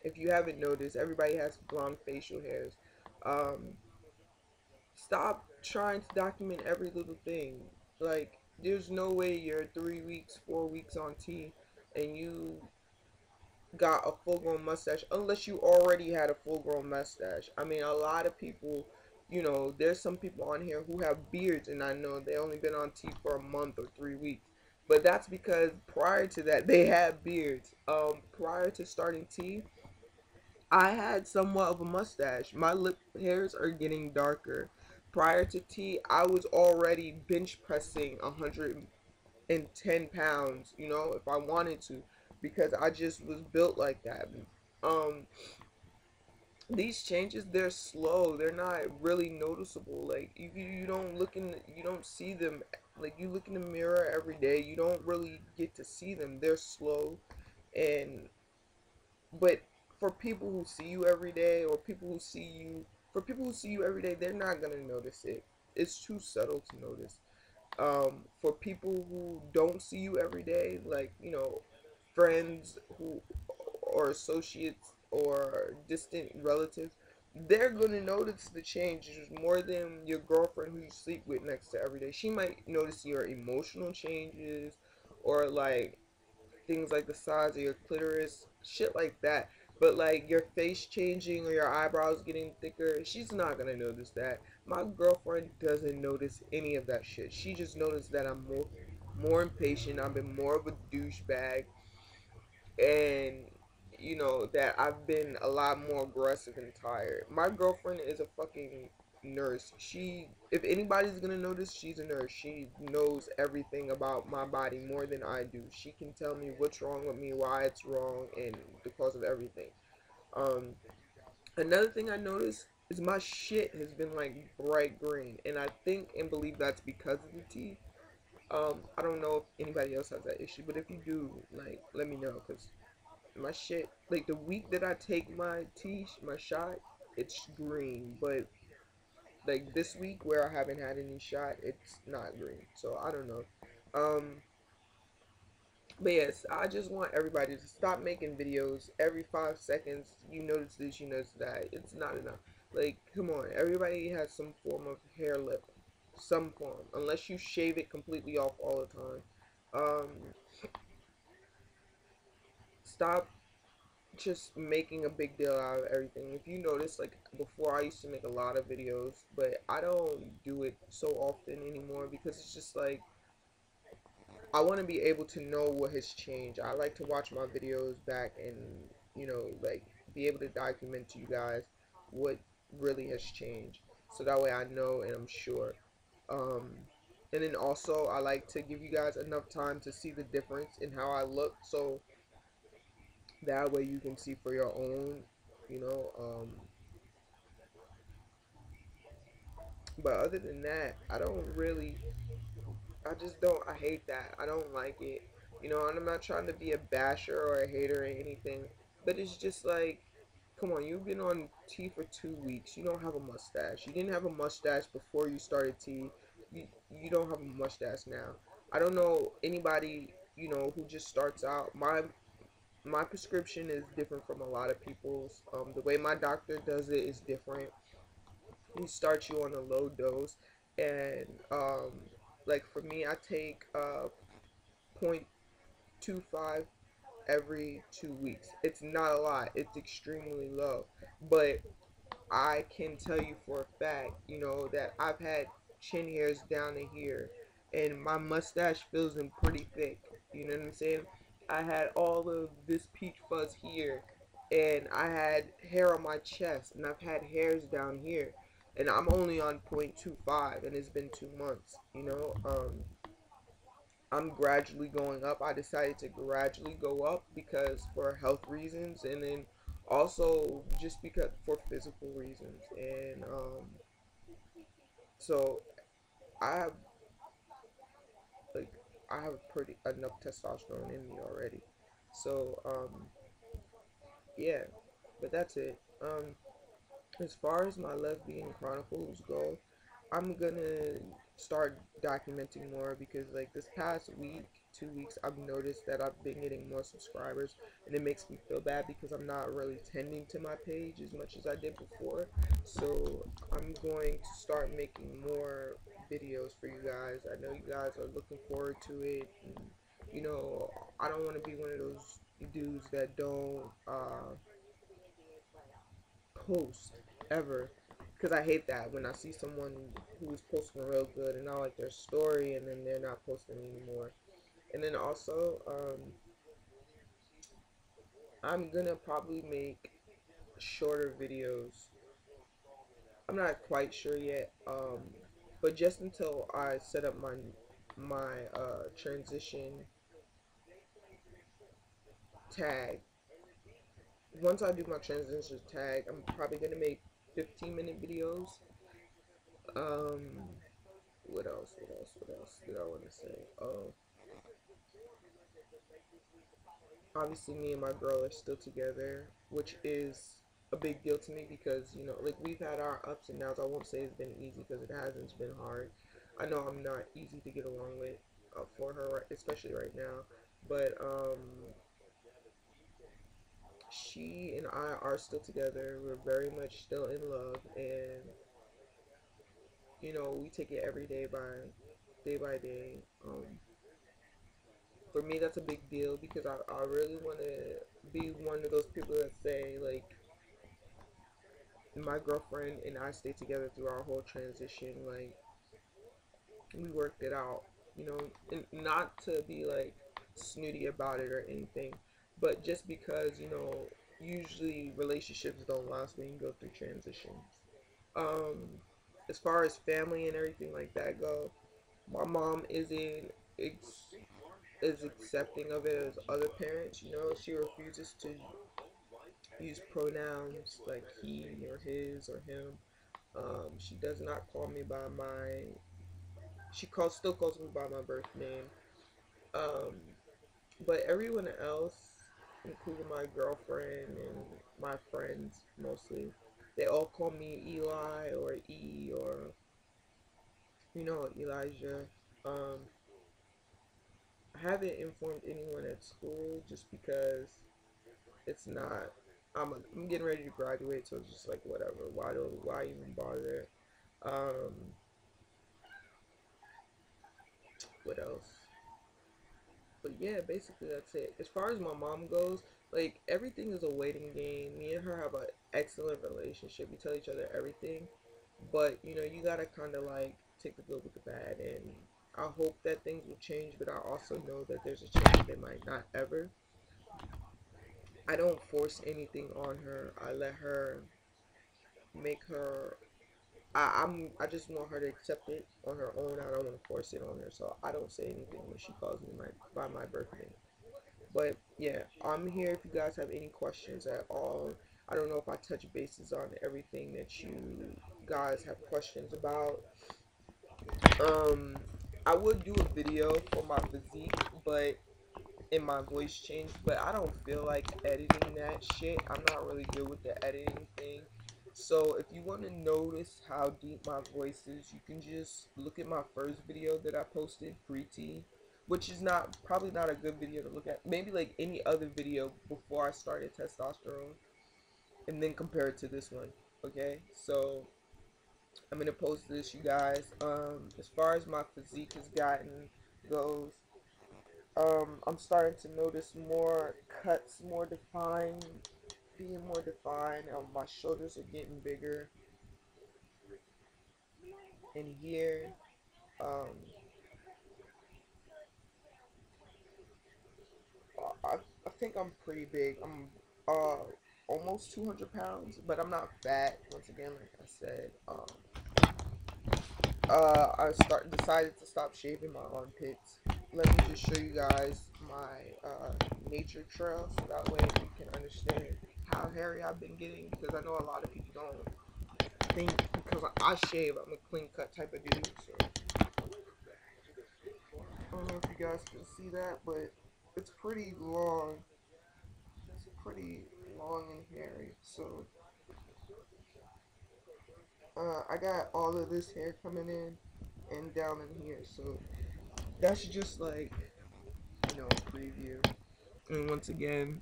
if you haven't noticed, everybody has blonde facial hairs. Um, Stop trying to document every little thing. Like, there's no way you're 3 weeks, 4 weeks on T and you got a full grown mustache unless you already had a full grown mustache. I mean, a lot of people, there's some people on here who have beards, and I know they only been on T for a month or 3 weeks. But that's because prior to that, they had beards. Prior to starting T, I had somewhat of a mustache. My lip hairs are getting darker. Prior to T, I was already bench pressing 110 pounds, if I wanted to, because I just was built like that. Um, these changes, they're slow. They're not really noticeable. Like, you don't see them. Like, you look in the mirror every day, you don't really get to see them. They're slow, and but for people who see you every day, or for people who see you every day, they're not gonna notice it. It's too subtle to notice. For people who don't see you every day, like, friends who, or associates, or distant relatives, they're gonna notice the changes more than your girlfriend who you sleep with next to every day. She might notice your emotional changes, or like things like the size of your clitoris, shit like that. But like your face changing or your eyebrows getting thicker, she's not gonna notice that. My girlfriend doesn't notice any of that shit. She just noticed that I'm more impatient. I've been more of a douchebag, and that I've been a lot more aggressive and tired. My girlfriend is a fucking nurse. If anybody's gonna notice, she's a nurse. She knows everything about my body more than I do. She can tell me what's wrong with me, why it's wrong, and the cause of everything. Um, Another thing I noticed is my shit has been like bright green, and I think and believe that's because of the tea. I don't know if anybody else has that issue, but if you do, like, let me know, cause my shit, like, the week that I take my shot, it's green. But like this week where I haven't had any shot, it's not green. So I don't know. But yes, I just want everybody to stop making videos every 5 seconds. You notice this, you notice that. It's not enough. Like, come on, everybody has some form of hair lip, some form, unless you shave it completely off all the time. Stop just making a big deal out of everything. If you notice, like, before I used to make a lot of videos, but I don't do it so often anymore because it's just like I want to be able to know what has changed. I like to watch my videos back and, like, be able to document to you guys what really has changed, so that way I know and I'm sure. Um, and then also I like to give you guys enough time to see the difference in how I look, so that way you can see for your own, you know. But other than that, I don't really. I just don't. I hate that. I don't like it. And I'm not trying to be a basher or a hater or anything, but it's just like, come on, you've been on T for 2 weeks. You don't have a mustache. You didn't have a mustache before you started T. You don't have a mustache now. I don't know anybody, who just starts out. My prescription is different from a lot of people's. The way my doctor does it is different. He starts you on a low dose, and like for me, I take 0.25 every 2 weeks. It's not a lot. It's extremely low, but I can tell you for a fact, that I've had chin hairs down to here, and my mustache fills in pretty thick. You know what I'm saying? I had all of this peach fuzz here, and I had hair on my chest, and I've had hairs down here, and I'm only on 0.25, and it's been 2 months. I'm gradually going up. I decided to gradually go up because for health reasons, and then also just because for physical reasons. And so I have like I have pretty enough testosterone in me already. So yeah, but that's it. As far as my lesbian chronicles go, I'm gonna start documenting more because like this past week. 2 weeks, I've noticed that I've been getting more subscribers, and it makes me feel bad because I'm not really tending to my page as much as I did before. So I'm going to start making more videos for you guys. I know you guys are looking forward to it. And, you know, I don't want to be one of those dudes that don't post ever, because I hate that when I see someone who's posting real good and I like their story and then they're not posting anymore. And then also, I'm gonna probably make shorter videos. I'm not quite sure yet, but just until I set up my transition tag. Once I do my transition tag, I'm probably gonna make 15-minute videos. Um, what else? What else? What else did I want to say? Obviously, me and my girl are still together, which is a big deal to me because, you know, like, we've had our ups and downs. I won't say it's been easy because it hasn't. It's been hard. I know I'm not easy to get along with, for her, especially right now. But she and I are still together. We're very much still in love, and you know, we take it every day by day. For me, that's a big deal because I really want to be one of those people that say, like, my girlfriend and I stayed together through our whole transition. Like, we worked it out, you know, and not to be like snooty about it or anything, but just because, you know, usually relationships don't last when you go through transitions. Um, as far as family and everything like that go, my mom isn't as accepting of it as other parents. You know, she refuses to use pronouns like he or his or him. She does not call me by my. Still calls me by my birth name. Um, but everyone else, including my girlfriend and my friends mostly, they all call me Eli or E or, you know, Elijah. Um, I haven't informed anyone at school just because it's not. I'm getting ready to graduate, so it's just like whatever. Why even bother? Um, what else? But yeah, basically that's it. As far as my mom goes, like, everything is a waiting game. Me and her have an excellent relationship. We tell each other everything, but you know, you gotta kind of like take the good with the bad, and I hope that things will change. But I also know that there's a chance they might not ever. I don't force anything on her. I let her make her. I just want her to accept it on her own. I don't want to force it on her, so I don't say anything when she calls me by my birth name. But yeah, I'm here if you guys have any questions at all. I don't know if I touch bases on everything that you guys have questions about. Um, I would do a video for my physique, but in my voice change, but I don't feel like editing that shit. I'm not really good with the editing thing. So if you want to notice how deep my voice is, you can just look at my first video that I posted, pre-T, which is not probably not a good video to look at. Maybe like any other video before I started testosterone, and then compare it to this one. Okay, so I'm gonna post this, you guys. As far as my physique has gotten goes, I'm starting to notice more cuts, more defined, being more defined. My shoulders are getting bigger in here. Um, I think I'm pretty big. I'm almost 200 pounds, but I'm not fat. Once again, like I said, decided to stop shaving my armpits. Let me just show you guys my nature trail, so that way you can understand how hairy I've been getting. Because I know a lot of people don't think because I shave, I'm a clean cut type of dude. So I don't know if you guys can see that, but it's pretty long. It's pretty long and hairy. So I got all of this hair coming in and down in here. So that's just like preview. And once again,